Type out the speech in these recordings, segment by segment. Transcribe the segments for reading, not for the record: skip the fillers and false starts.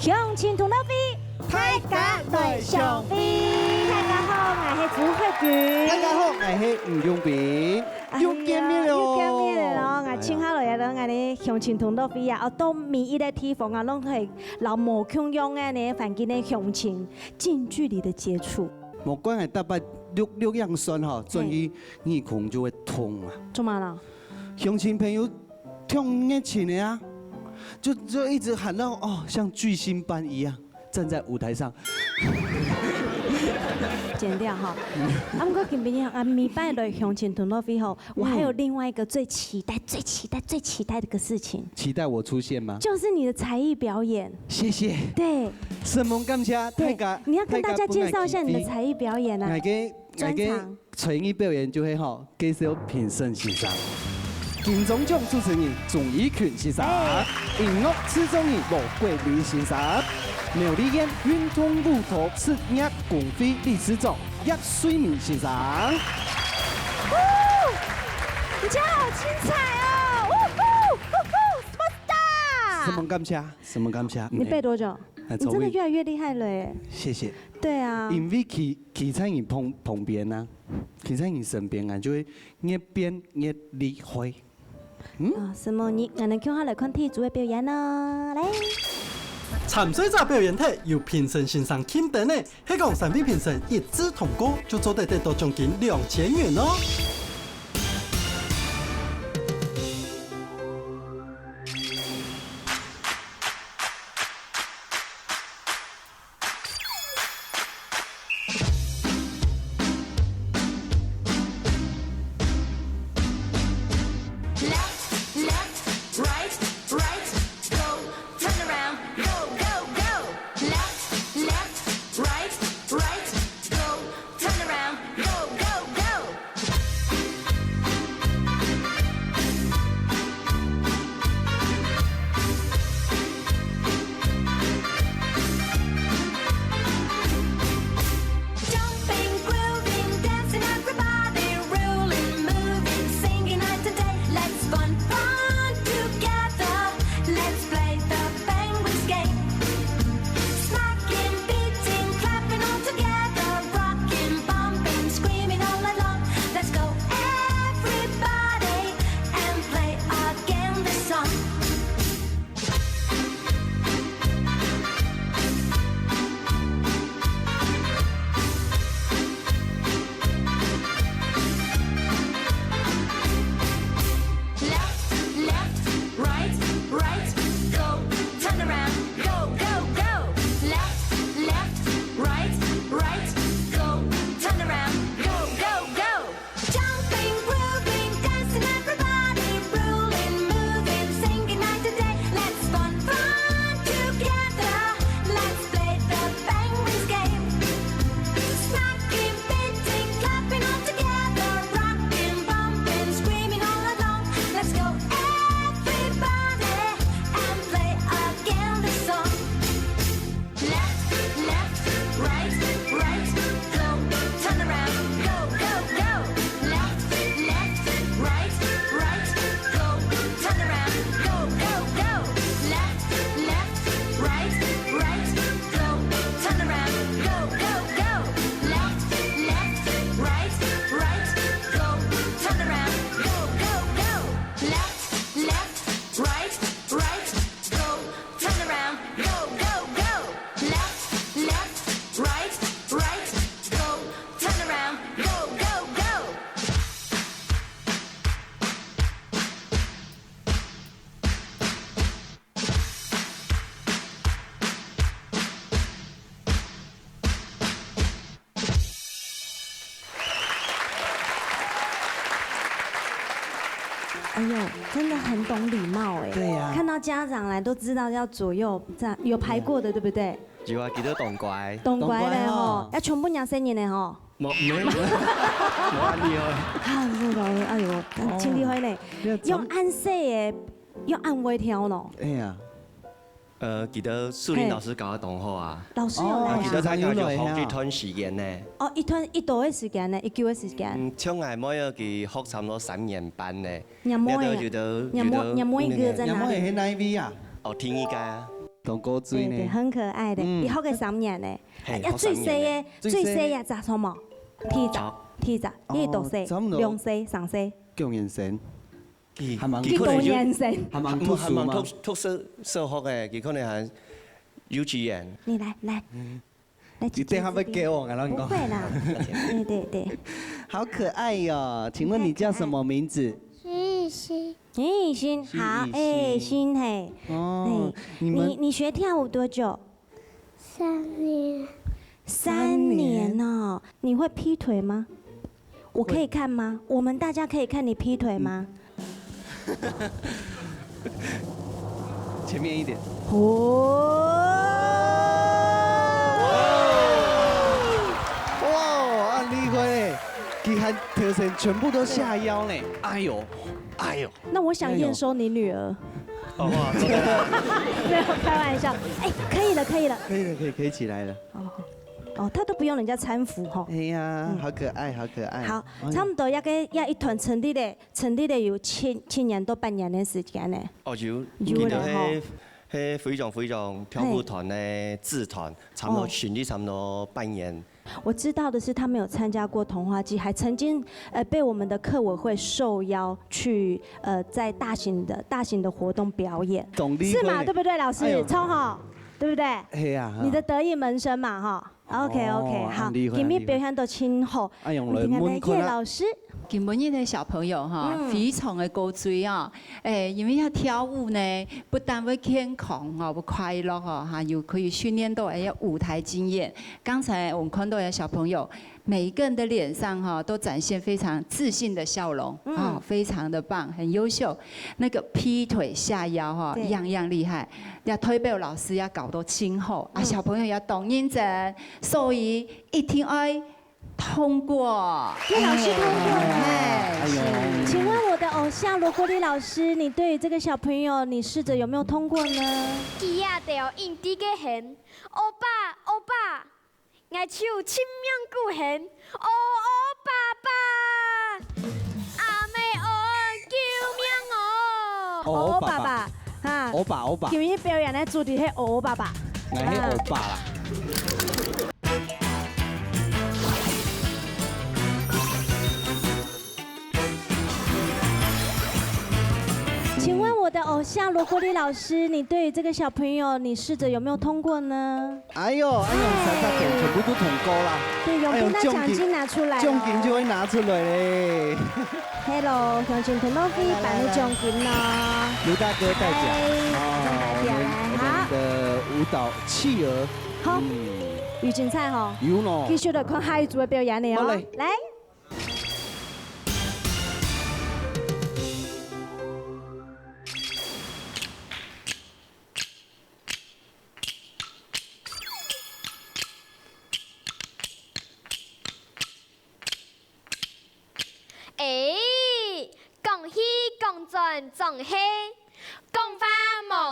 向前同乐飞，大家来上飞。大家好，我是朱慧君。大家好，我是吴永平。又见面了，又见面了。我请下来了，我哋向前同乐飞啊，到每一个地方啊，拢係老無共樣嘅呢，環境嘅向前近距離的接觸。莫怪係搭把六樣酸哈，轉移耳孔就會痛啊。做嘛啦？鄉親朋友聽熱情的啊，就一直喊到哦，像巨星般一樣站在舞台上。剪掉哈。啊，不過今邊啊，禮拜六向前同樂飛後，我還有另外一個最期待的一個事情。期待我出現嗎？就是你的才藝表演。謝謝。對。神夢感謝大家。你要跟大家介紹一下你的才藝表演啊。專場。才藝表演就係好，介紹評審先生。金鐘獎主持人鍾意權先生，音樂始終以羅桂麗先生，苗栗縣運動舞蹈職業公會理事長葉水明先生。你今天好精彩哦！Superstar！什麼感謝？什麼感謝？你背多久？你真的越來越厲害了耶！謝謝。對啊。因為企在你旁邊啊，企在你身邊啊，就會越變越厲害。啊，什麼你我能叫下來看天主嘅表演啦，嚟！參賽者表演體由評審先生欽定嘅，係講3位評審一致通過，就做得到獎金2000元哦。哎呦，真的很懂礼貌哎。對呀。看到家長來都知道要左右這樣，有排過的對不對？有啊，記得當乖。當乖的吼，要全部人生日的吼。冇，冇厲害。啊，這個哎呦，真厲害呢。用按寫的，用按微調咯。哎呀。記得樹林老師搞得當好啊。老師有來啊。記得參加咗好幾段時間呢。哦，一度嘅時間呢，一久嘅時間。從來冇有佢學差唔多3年半呢。你摸一個在哪裡？喺哪邊啊？哦，天一街啊。同高水对，呢，很可爱的，嗯以後嘅3年呢，嘿啊最細嘅最細最細嘅咋什麼？天咋好天咋，呢度細，差唔多兩細三細，姜元成，佢係咪幾多年生？係咪唔係讀書嘛？讀小學嘅，佢可能係幼稚園。你來，來你等下會給我，我跟你講。不會啦，對對對。好可愛喲！請問你叫什麼名字？咦，欣好，哎，欣嘿，哦，你你們你學跳舞多久3年， ？3年哦。你會劈腿嗎？我可以看嗎？我們大家可以看你劈腿嗎？前面一點。哦。哇，很厲害嘞！佢還條繩全部都下腰呢。哎呦，哎呦。那我想驗收你女兒。好啊，多謝啦。沒有開玩笑。哎，可以了，可以了。可以了，可以起來了。哦，他都不用人家攙扶哈。哎呀，好可愛，好可愛。好，差唔多要一團成立的有7年到8年的時間呢。哦，有有啦喺非常跳舞團咧，自團，差唔多全力差唔多半年。我知道的是，他们有參加過童話季，還曾經被我們的客委會受邀去在大型的活動表演，懂理是嘛？會對不對，老師？哎呦超好，對不對？係啊。你的得意門生嘛，哈。OK，好，很厲害今日很厲害表現到清好。哎呦，我們聽看葉老師。今日的小朋友哈，非常的高追啊！因為要跳舞呢，不但會健康哈，會快樂哈，又可以訓練到舞台經驗。剛才我們看到的小朋友，每一個人的臉上哈，都展現非常自信的笑容啊，非常的棒，很優秀。那個劈腿下腰哈，樣樣厲害。要推背老師要搞到清後啊，小朋友要懂認真，所以一定要通過。葉老師通過了。哎呦，請問我的偶像羅國立老師，你對於這個小朋友，你試着有沒有通過呢？佢啊就用啲嘅弦，歐巴歐巴，我手親命骨弦，哦哦爸爸，阿妹哦救命哦！歐爸爸，哈，歐巴歐巴，今日表演的主題係歐爸爸。我係歐巴啦。請問我的偶像羅國立老師，你對於這個小朋友，你試着有沒有通過呢？哎呦，三大點全部都通過啦。對，永斌的獎金拿出來。獎金就會拿出來嘞。 Hello，獎金同樂飛頒的獎金啦。劉大哥帶獎。好，我們的舞蹈企鵝。好，預精彩吼。有咯。繼續來看下一組的表演了哦。來。 恭喜恭尊總喜，恭花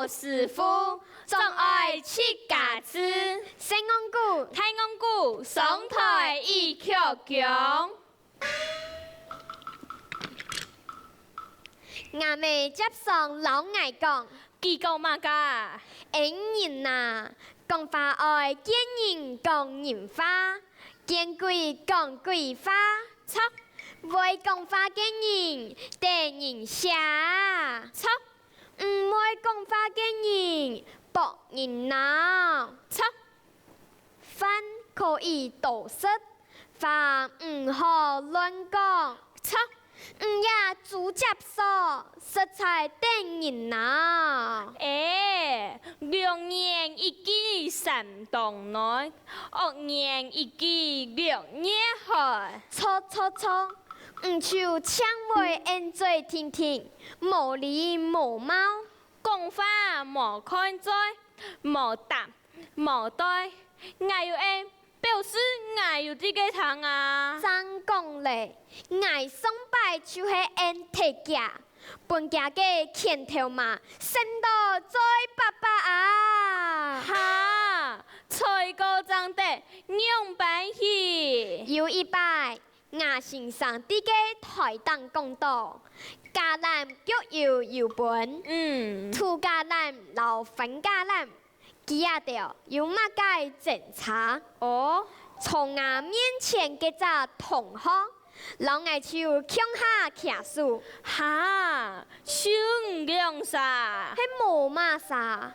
無師傅，總愛七家子，新安鼓、太安鼓，上台一曲強。我咪接上老外講，佢講乜㗎？人啊，講花愛見人講人花，見鬼講鬼花，錯。 會講花嘅人，得人下；錯，唔會講花嘅人，博人鬧；錯，飯可以多食，飯唔好亂講；錯，唔也煮接數，食材得人鬧。良言一句三當內，惡言一句兩夜害。錯錯錯！ 唔像唱會演嘴聽聽，無理無貌，講話無看在，無答無對，我要演表示我有這個糖啊！真講嘞，我上擺就係演提架，本家嘅前頭嘛，升到最爸爸啊！哈，吹過長得兩擺去，有一擺。 我先生啲嘅台燈講道，橄欖腳搖搖本，土橄欖留粉橄欖，记下着有乜解检查？哦，从我面前嘅只同学，老爱手向下徛树，哈，手唔亮啥？迄无嘛啥？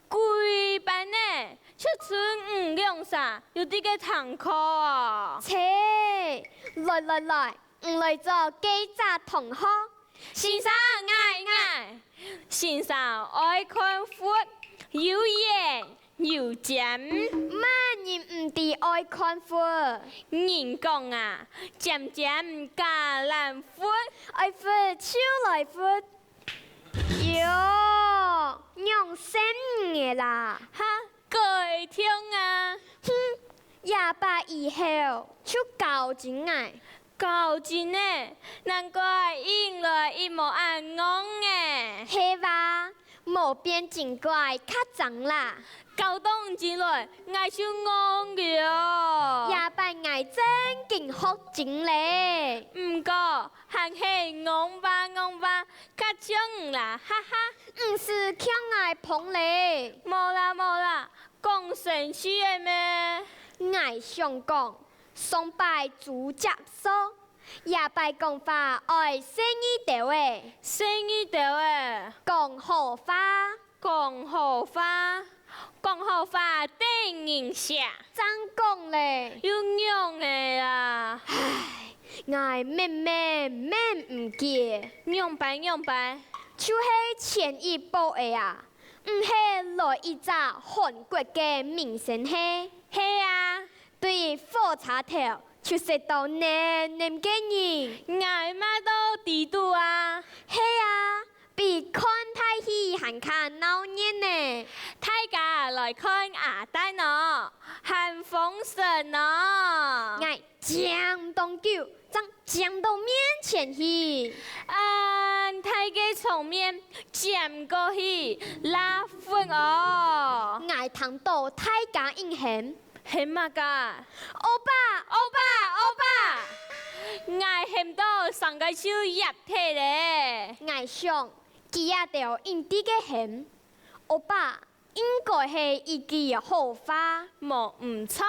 规班呢，出村唔亮啥？有啲个堂课啊。切，来，唔来做几只同学？先生爱，先生爱看书，有眼有尖。乜人唔知爱看书？人讲啊，渐渐加难分。爱呼手来呼，哟，用心嘅啦！哈，改听啊，哼，28以后就搞真爱。高真呢，难怪引来一模按讲诶。系吧？无变真怪，较脏啦。高动进来，爱就讲了。 28爱真劲学真嘞。唔过，还是讲吧，较像啦，哈哈。唔是强爱捧嘞。无啦，讲生气的咩？爱想讲。崇拜主接所，28讲法爱生意条诶，生意条诶，讲好话，讲好话顶人下，怎讲嘞？有用诶啦。唉，爱免唔记，用白，就是前一步诶啊，唔系来一只韩国嘅明星系，系啊。 对火车头就食到黏嘅人，爱嘛都地度啊，系啊，比看睇戲還看鬧熱呢。大家來看阿丹哦，喊風神哦，愛將東九，將到面前去，大家從面佔過去拉分哦，愛聽到大家應響。 係嘛噶？歐巴，愛喊到上個手入體咧，愛想記下條印地嘅響。歐巴應該係一句好話，冇唔錯，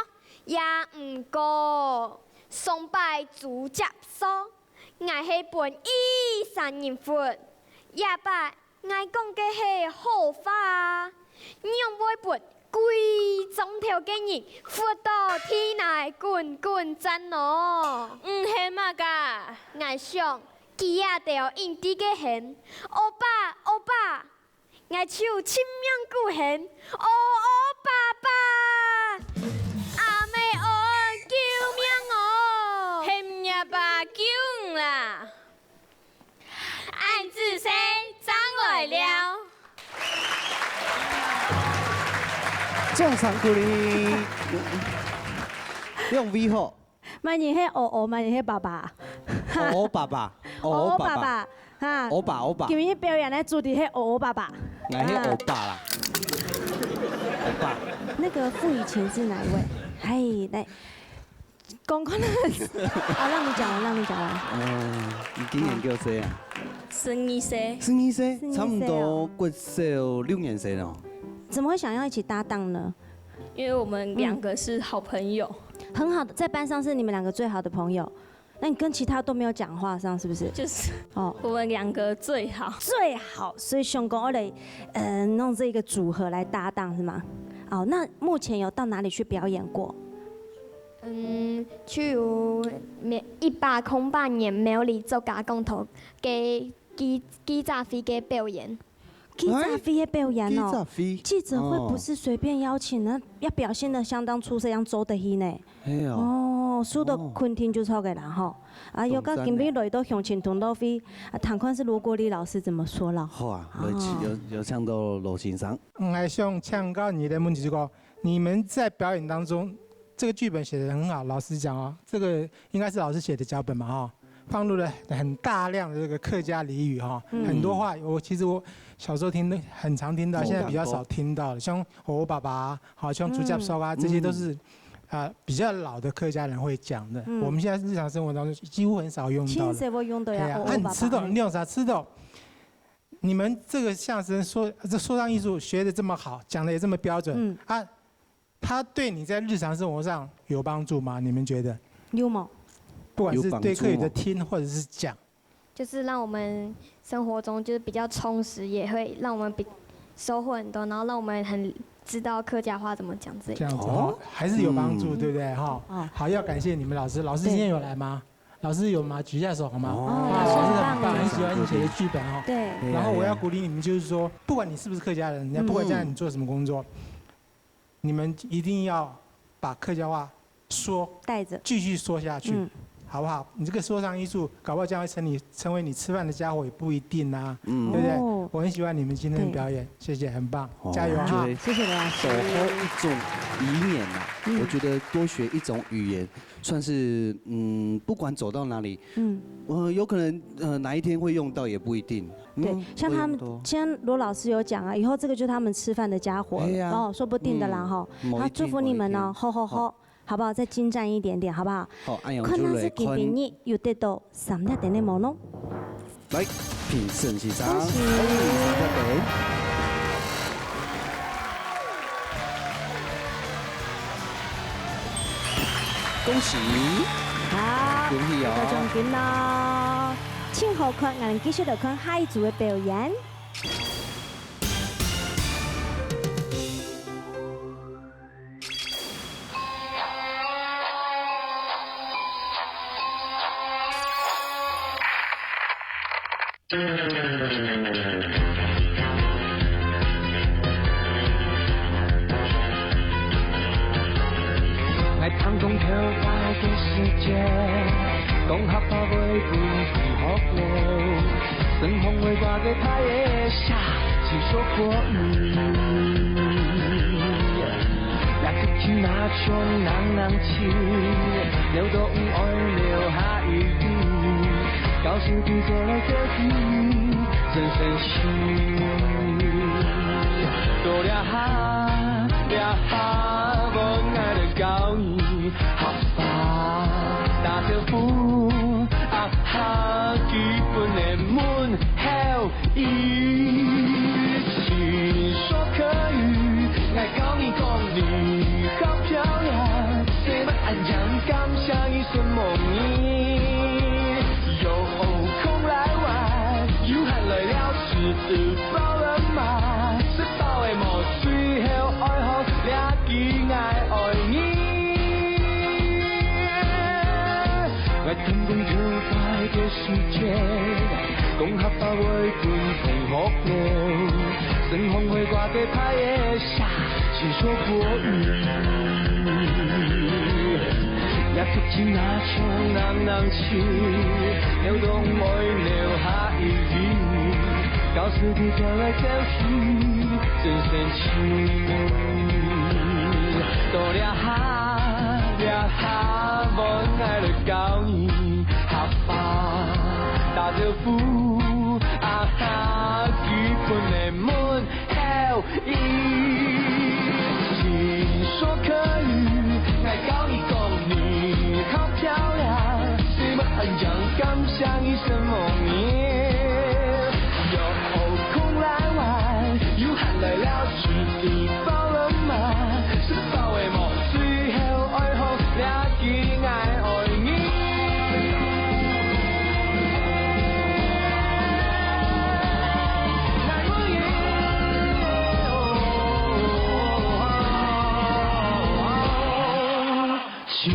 也唔過崇拜主接所，愛係本23人活，也把愛講嘅係好話，讓每本。 貴種條嘅人活到天內滾真哦！係嘛噶？我想記下條印地嘅響，歐巴，我手親命骨響，歐爸爸，阿妹我救命哦！係呀吧救啦！暗自誰長來了？ 掌聲鼓勵，用 V 號。萬年係我，萬年係爸爸。我爸爸，我爸爸，哈。我爸。今日表演的主題係我爸爸。我係我爸啦。我爸。那個傅以前是哪一位？嘿，來，講那個。啊，讓你講完。你今年幾歲啊？12歲，差唔多過小6年生咯。 怎麼會想要一起搭檔呢？因為我們兩個是好朋友，很好的，在班上是你們兩個最好的朋友。那你跟其他都沒有講話上是不是？就是哦，我們兩個最好。最好，所以想講我哋弄這個組合來搭檔是嗎？哦，那目前有到哪裡去表演過？去1808年苗栗作家公投嘅記者會嘅表演。 記者會嘅表演哦，記者會不是隨便邀請的，要表現得相當出色，要做得起呢。係啊。哦，輸到昆汀就錯嘅啦吼。啊，有個今日來到鄉親同樂會，談款是羅國立老師怎麼說了？好啊，有唱到羅先生。我想請教你的問題就是你們在表演當中，這個劇本寫得很好，老實講啊，這個應該是老師寫的腳本嘛哈。 放入了很大量的這個客家俚語哈，很多話其實我小時候很常聽到，現在比較少聽到了。像我爸爸，好像朱家收啊，這些都是比較老的客家人會講的。我們現在日常生活當中幾乎很少用到了。會用到呀。你吃到你用啥吃到？你们这个相声这说唱艺术学的这么好，讲的也这么标准，它对你在日常生活上有帮助吗？你们觉得？有吗？不管是对课语的听或者是讲，就是让我们生活中就是比较充实，也会让我们收获很多，然后让我们很知道客家话怎么讲之类的。这样子哦，还是有帮助，对不对？哈，好，要感谢你们老师。老师今天有来吗？老师有吗？举一下手好吗？老师很棒，很喜欢你写的剧本哦。对。然后我要鼓励你们，就是说，不管你是不是客家人，不管将来你做什么工作，你们一定要把客家话带着，继续说下去，好不好？你这个说唱艺术，搞不好将来成为你吃饭的家伙也不一定啊，对不对？我很喜欢你们今天的表演，谢谢，很棒，加油哈！谢谢老师。守候一种语言呐，我觉得多学一种语言，算是不管走到哪里，有可能哪一天会用到也不一定。对，像他们，像罗老师有讲啊，以后这个就是他们吃饭的家伙哦，说不定的啦哈。好，祝福你们哦，好。好不好？再精湛一点点，好不好？好，安阳可能是今年又得到3粒点的毛咯。来，评审先生，恭喜恭喜！好，恭喜哦！得奖金咯，请好看，我们继续来看下一组的表演。我空中飘摆的世界，讲合法袂分天福路，身风为我嘅太夜下，只说过语。也不听那种人情，留到唔爱留下余地，告诉你做来做去，真真心。多了哈，无爱的交易，合法打着呼，基本的门后一起说可以，爱搞你讲你好漂亮，谁们安详感想一声梦呓，有空来玩，有喊来了吃饱了吗？吃饱的莫最后爱好俩己爱你。我天公跳摆的世界，讲合法袂分天福路，身风会挂在拍的下，只说过语。也不知那种人情，流动爱留下余地，告诉你走来走去，真深情。多了哈，无爱的交易，合法打着呼，基本的门后一起说可以，爱搞你讲你好漂亮，谁们很讲感想一声梦呓，有空来玩，有喊来了吃饱了吗？吃饱的莫最后爱好俩己爱你。请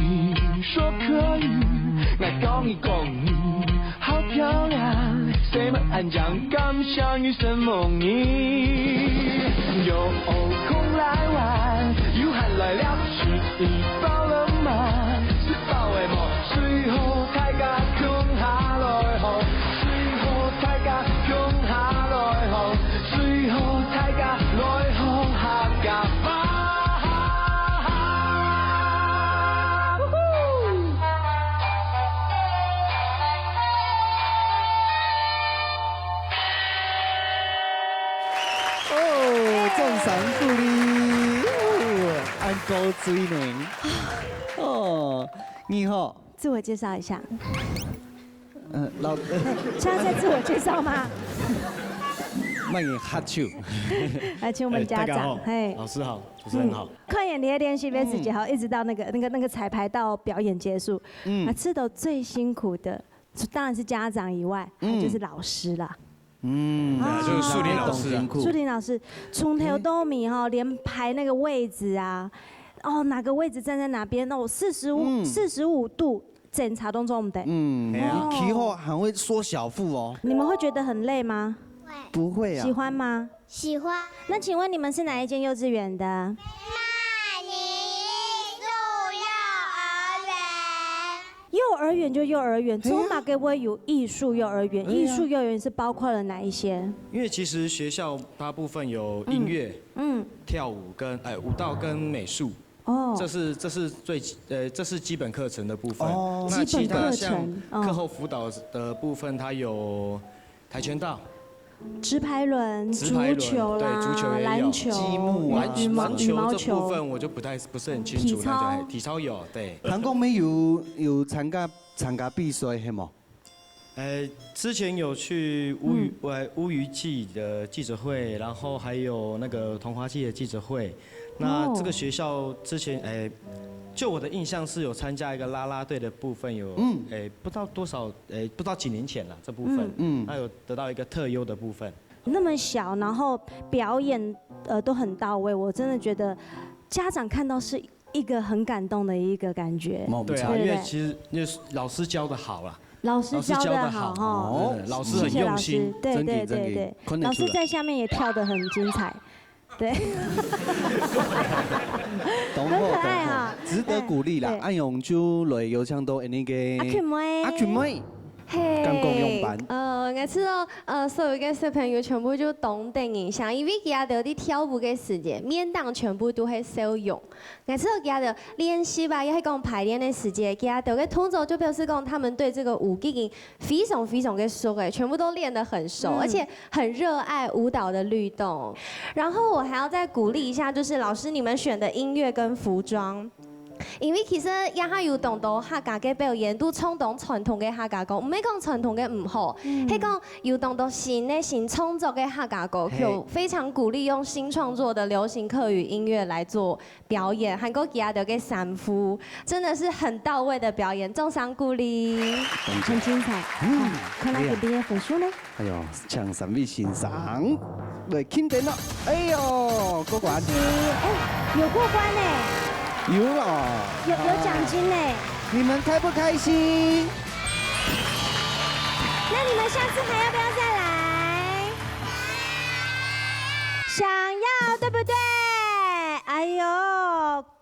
说可以，爱讲你讲你好漂亮，谁们安讲感想一声梦呓，有空来玩，有喊来了吃饱了吗？吃饱的莫最后大家穷下来后，最后大家穷下来后，最后大家来好客家话。重赏鼓励，按高水呢。哦，你好。自我介绍一下。老。现在在自我介绍吗？慢点哈手。来，请我们家长，嘿，老师好，主持人好。快点，你的练习杯自己好，一直到那个彩排到表演结束。吃的最辛苦的，当然是家长以外，还有就是老师啦。就是树林老师啊。树林老师从头到尾哈，连排那个位置啊，哦，哪个位置站在哪边，哦，45度检查动作我们得。其后还会缩小腹哦。你们会觉得很累吗？不会啊。喜欢吗？喜欢。那请问你们是哪一间幼稚园的？曼宁艺术幼儿园就幼儿园，中马给我有艺术幼儿园，艺术幼儿园是包括了哪一些？因为其实学校大部分有音乐、跳舞跟舞蹈跟美术。哦，这是基本课程的部分。哦，那其他像课后辅导的部分，它有跆拳道、直排轮、足球啦、篮球、积木啊、羽毛这部分我就不是很清楚。体操有，对。韩国没有参加比赛是吗？之前有去乌鱼季的记者会，然后还有那个桐华季的记者会。那这个学校之前就我的印象是有参加一个啦啦队的部分，有不知道多少不知道几年前了这部分，那有得到一个特优的部分。那么小，然后表演都很到位，我真的觉得家长看到是一个很感动的一个感觉。对啊，因为其实因为老师教的好啦。老师教的好哈，老师很用心，对，老师在下面也跳得很精彩。对，很可爱哈，值得鼓励啦。按用就来有唱到那个阿群妹，刚共用版。我知道所有嘅小朋友全部都懂得影響，因為佢哋有啲跳舞嘅時間，面檔全部都係使用。我知道佢哋練習吧，也係講排練嘅時間，佢哋嘅動作就表示講他們對這個舞已經非常嘅熟誒，全部都練得很熟，而且很熱愛舞蹈的律動。然後我還要再鼓勵一下，就是老師你們選的音樂跟服裝。因為其實也係要動到客家嘅表演，都衝動傳統嘅客家歌，唔係講傳統嘅唔好，係講要動到新創作嘅客家歌曲，非常鼓勵用新創作的流行客語音樂來做表演，韓國其他的嘅散夫，真的是很到位的表演，重賞鼓勵，很精彩。看來給畢業分數呢？哎呦，搶3位欣賞，來傾點咯，哎呦，過關，有過關呢。有了，有獎金呢，你們開不開心？那你們下次還要不要再來？想要，對不對？哎呦，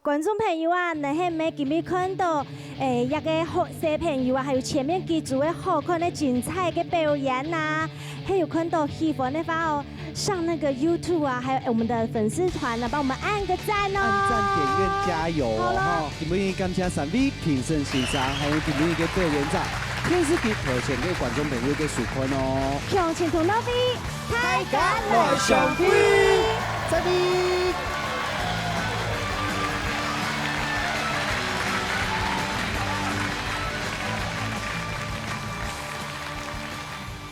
觀眾朋友啊，你係咪今日看到一個好小朋友啊，還有前面幾組的好看的精彩的表演啊，還有看到喜歡的話哦。上那個 YouTube 啊，還有我們的粉絲團啊，幫我們按個讚哦！按讚點閱加油哦！今日感謝3位評審欣賞，還有今日嘅表演者，電視機頭前嘅觀眾朋友嘅收看哦！向前同樂飛，大家來上飛，再見。